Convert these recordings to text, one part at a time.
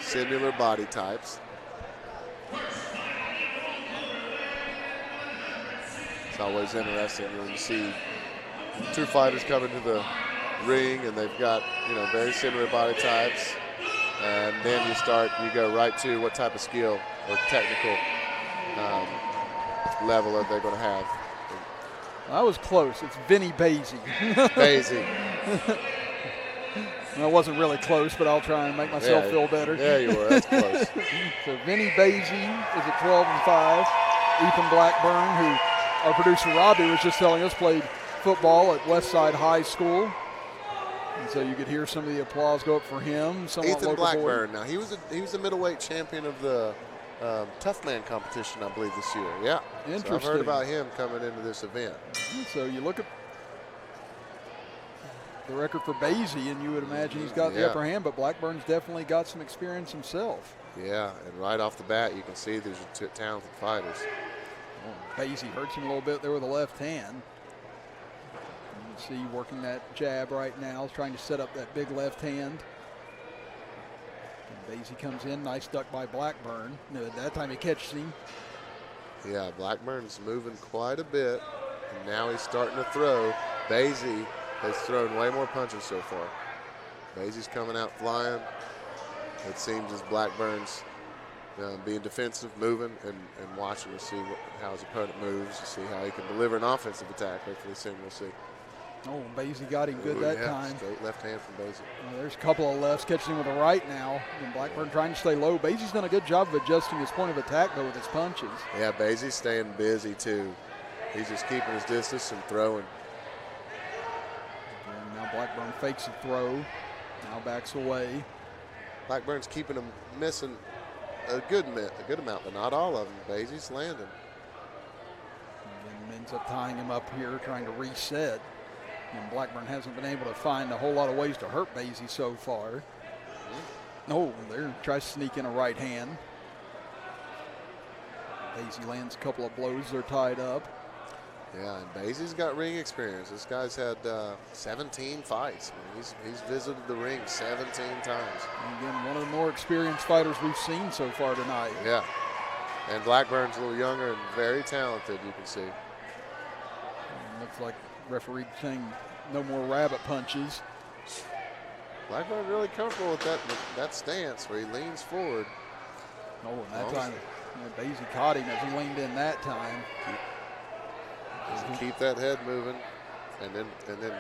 similar body types. It's always interesting when you see two fighters come into the ring and they've got, very similar body types. And then you go right to what type of skill or technical level are they going to have. I was close. It's Vinny Baisi. Baisi. I wasn't really close, but I'll try and make myself feel better. Yeah, you were. That's close. So Vinny Baisi is at 12-5. Ethan Blackburn, who our producer Robbie was just telling us played football at Westside High School. And so you could hear some of the applause go up for him. Ethan Blackburn. Now he was a middleweight champion of the Tough Man competition, I believe, this year. Yeah. Interesting. So I've heard about him coming into this event. So you look at the record for Baisi, and you would imagine he's got the upper hand, but Blackburn's definitely got some experience himself. Yeah, and right off the bat, you can see these are two talented fighters. Oh, Baisi hurts him a little bit there with the left hand. You can see working that jab right now, trying to set up that big left hand. And Baisi comes in, nice duck by Blackburn. No, at that time he catches him. Yeah, Blackburn's moving quite a bit, and now he's starting to throw. Baisi has thrown way more punches so far. Baisi's coming out flying. It seems as Blackburn's being defensive, moving, and watching to see how his opponent moves, to see how he can deliver an offensive attack. Hopefully soon we'll see. Oh, Baisi got him good that time. Straight left hand from Baisi. There's a couple of lefts, catching him with a right now. And Blackburn trying to stay low. Baisi's done a good job of adjusting his point of attack, though, with his punches. Yeah, Baisi's staying busy, too. He's just keeping his distance and throwing. And now Blackburn fakes a throw. Now backs away. Blackburn's keeping him missing a good amount, but not all of them. Baisi's landing. And then ends up tying him up here, trying to reset. And Blackburn hasn't been able to find a whole lot of ways to hurt Baisi so far. No, there tries to sneak in a right hand. Baisi lands a couple of blows. They're tied up. Yeah, and Baisi's got ring experience. This guy's had 17 fights. I mean, he's visited the ring 17 times. And again, one of the more experienced fighters we've seen so far tonight. Yeah, and Blackburn's a little younger and very talented, you can see. And looks like referee saying no more rabbit punches. Blackburn's really comfortable with that stance where he leans forward. Oh, and that time, Baisi caught him as he leaned in that time. Keep that head moving, and then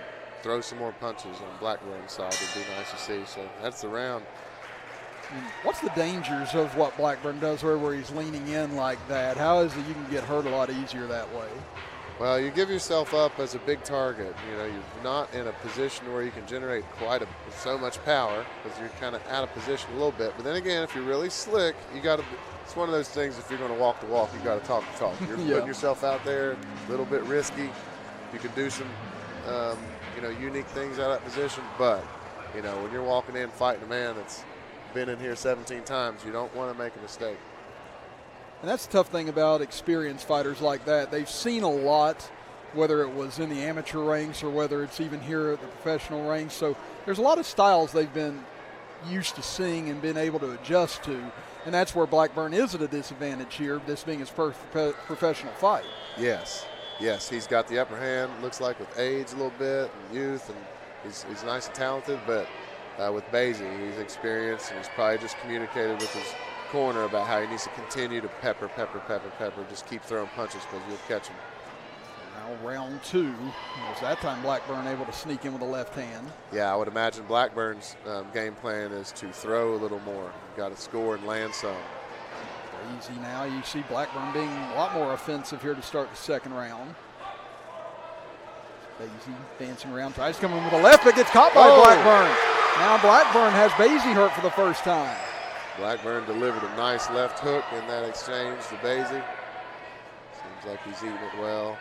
throw some more punches on Blackburn's side. It'd be nice to see. So that's the round. What's the dangers of what Blackburn does where he's leaning in like that? How is it you can get hurt a lot easier that way? Well, you give yourself up as a big target. You're not in a position where you can generate so much power because you're kind of out of position a little bit. But then again, if you're really slick, you got to. It's one of those things. If you're going to walk the walk, you got to talk the talk. You're putting yourself out there, a little bit risky. You can do some, unique things out of that position. But when you're walking in fighting a man that's been in here 17 times, you don't want to make a mistake. And that's the tough thing about experienced fighters like that. They've seen a lot, whether it was in the amateur ranks or whether it's even here at the professional ranks. So there's a lot of styles they've been used to seeing and been able to adjust to. And that's where Blackburn is at a disadvantage here, this being his first professional fight. Yes, he's got the upper hand, looks like with age a little bit and youth, and he's nice and talented, but with Baisi, he's experienced, and he's probably just communicated with his corner about how he needs to continue to pepper, just keep throwing punches because you'll catch him. Now round two, was that time Blackburn able to sneak in with a left hand. Yeah, I would imagine Blackburn's game plan is to throw a little more. You've got to score and land some. Easy now. You see Blackburn being a lot more offensive here to start the second round. Baisi dancing around, tries to come in with a left, but gets caught by Blackburn. Now Blackburn has Baisi hurt for the first time. Blackburn delivered a nice left hook in that exchange to Baisi. Seems like he's eating it well.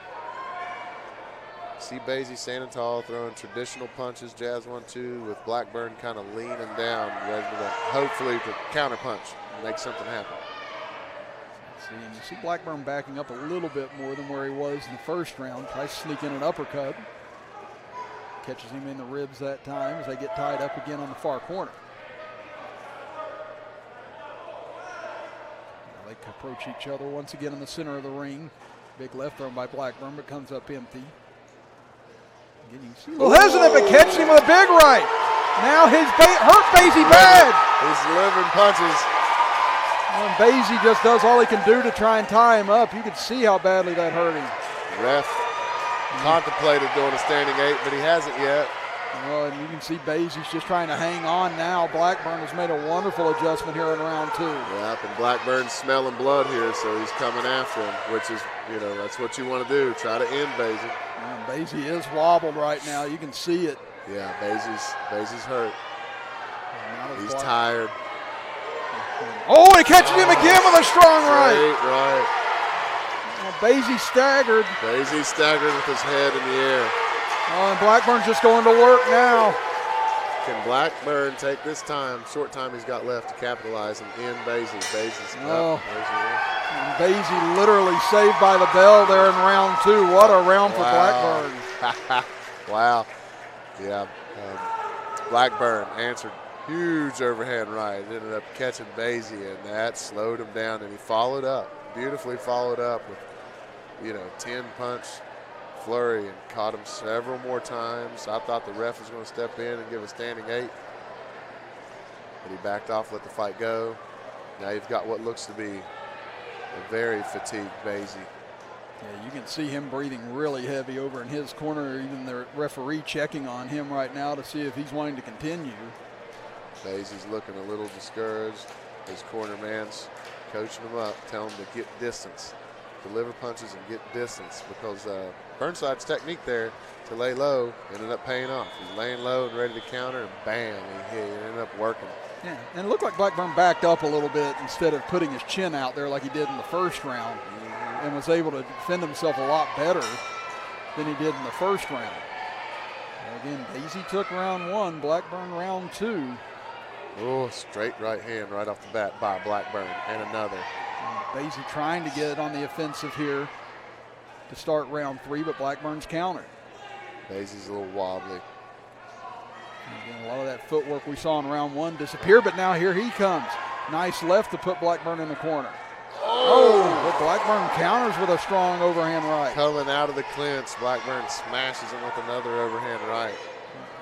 See Baisi standing tall, throwing traditional punches, jabs 1-2, with Blackburn kind of leaning down, ready to hopefully to counter punch and make something happen. And you see Blackburn backing up a little bit more than where he was in the first round. Tries to sneak in an uppercut. Catches him in the ribs that time as they get tied up again on the far corner. approach each other once again in the center of the ring. Big left thrown by Blackburn, but comes up empty. Again, you see a little hesitant, but catching him with a big right. Now his hurt Baisi bad. He's delivering punches. And Baisi just does all he can do to try and tie him up. You can see how badly that hurt him. Ref contemplated doing a standing 8, but he hasn't yet. Well, and you can see Baisi's just trying to hang on now. Blackburn has made a wonderful adjustment here in round 2. Yep, and Blackburn's smelling blood here, so he's coming after him, which is, that's what you want to do, try to end Baisi. And Baisi is wobbled right now. You can see it. Yeah, Baisi's hurt. He's tired. Oh, he catches him again with a strong right. Right. Well, Baisi staggered. Baisi staggered with his head in the air. Oh, and Blackburn's just going to work now. Can Blackburn take this short time he's got left to capitalize and end Baisi? Baisi's up. And Baisi literally saved by the bell there in round 2. What a round for Blackburn. Wow. Yeah. Blackburn answered huge overhand right. Ended up catching Baisi, and that slowed him down. And he followed up, beautifully followed up with, 10-punch flurry and caught him several more times. I thought the ref was going to step in and give a standing 8, but he backed off, let the fight go. Now you've got what looks to be a very fatigued Baisi. Yeah, you can see him breathing really heavy over in his corner. Even the referee checking on him right now to see if he's wanting to continue. Baisi's looking a little discouraged. His corner man's coaching him up, telling him to get distance, deliver punches and get distance, because Burnside's technique there to lay low ended up paying off. He's laying low and ready to counter, and bam, he ended up working. Yeah, and it looked like Blackburn backed up a little bit instead of putting his chin out there like he did in the first round, and was able to defend himself a lot better than he did in the first round. Again, Baisi took round 1, Blackburn round 2. Oh, straight right hand right off the bat by Blackburn, and another. Baisi trying to get on the offensive here to start round 3, but Blackburn's countered. Baisi's a little wobbly. Again, a lot of that footwork we saw in round 1 disappear, but now here he comes. Nice left to put Blackburn in the corner. But Blackburn counters with a strong overhand right. Coming out of the clinch, Blackburn smashes him with another overhand right.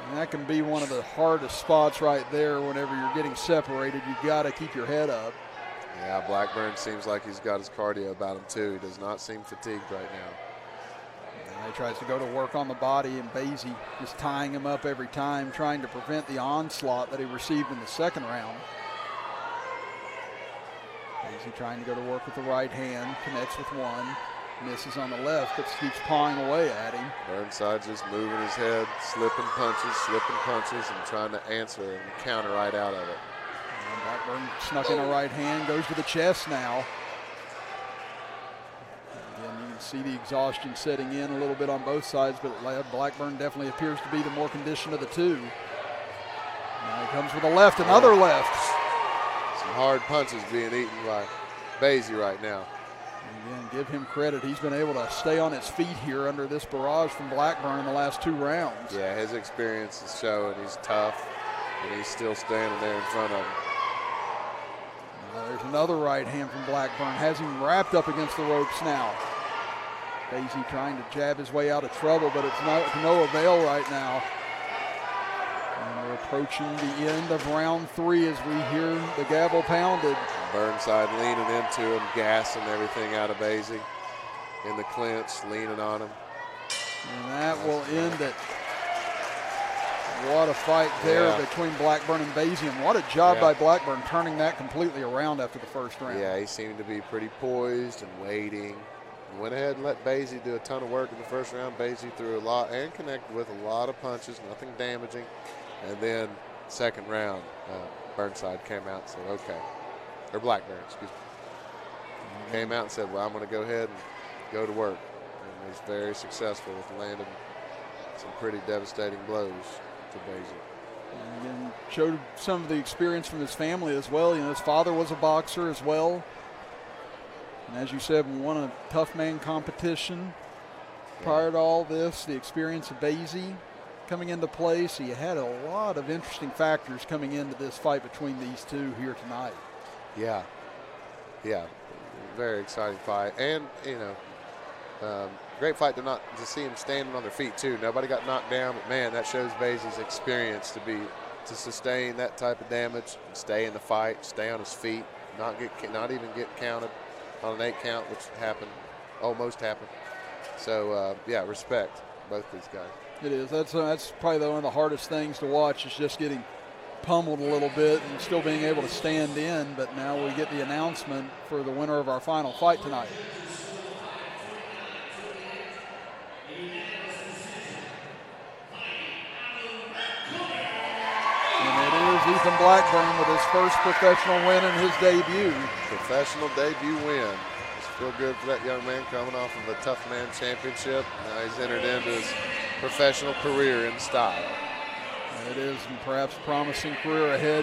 And that can be one of the hardest spots right there whenever you're getting separated. You've got to keep your head up. Yeah, Blackburn seems like he's got his cardio about him too. He does not seem fatigued right now. And he tries to go to work on the body, and Baisi just tying him up every time, trying to prevent the onslaught that he received in the second round. Baisi trying to go to work with the right hand, connects with one, misses on the left, but keeps pawing away at him. Burnside just moving his head, slipping punches, and trying to answer and counter right out of it. And Blackburn snuck in a right hand, goes to the chest now. Again, you can see the exhaustion setting in a little bit on both sides, but Blackburn definitely appears to be the more conditioned of the two. Now he comes with a left, another left. Some hard punches being eaten by Baisi right now. Again, give him credit. He's been able to stay on his feet here under this barrage from Blackburn in the last 2 rounds. Yeah, his experience is showing. He's tough, and he's still standing there in front of him. There's another right hand from Blackburn. Has him wrapped up against the ropes now. Baisi trying to jab his way out of trouble, but it's to no avail right now. And we're approaching the end of round 3 as we hear the gavel pounded. Burnside leaning into him, gassing everything out of Baisi in the clinch, leaning on him. And that will end it. What a fight there between Blackburn and Baisi, and what a job by Blackburn turning that completely around after the first round. Yeah, he seemed to be pretty poised and waiting. He went ahead and let Baisi do a ton of work in the first round. Baisi threw a lot and connected with a lot of punches, nothing damaging. And then second round, Burnside came out and said, okay. Or Blackburn, excuse me. Came out and said, well, I'm going to go ahead and go to work. And was very successful with landing some pretty devastating blows to Baisi. And again, showed some of the experience from his family as well. His father was a boxer as well. And as you said, won a tough man competition. Prior to all this, the experience of Baisi coming into play. So you had a lot of interesting factors coming into this fight between these two here tonight. Yeah. very exciting fight. And, great fight to see them standing on their feet, too. Nobody got knocked down, but, man, that shows Baisi's experience to sustain that type of damage, stay in the fight, stay on his feet, not even get counted on an 8 count, which almost happened. So, respect both these guys. It is. That's probably one of the hardest things to watch, is just getting pummeled a little bit and still being able to stand in. But now we get the announcement for the winner of our final fight tonight. And it is Ethan Blackburn with his first professional win in his debut. Professional debut win. Feel good for that young man coming off of a Tough Man Championship. Now he's entered into his professional career in style. It is, and perhaps promising career ahead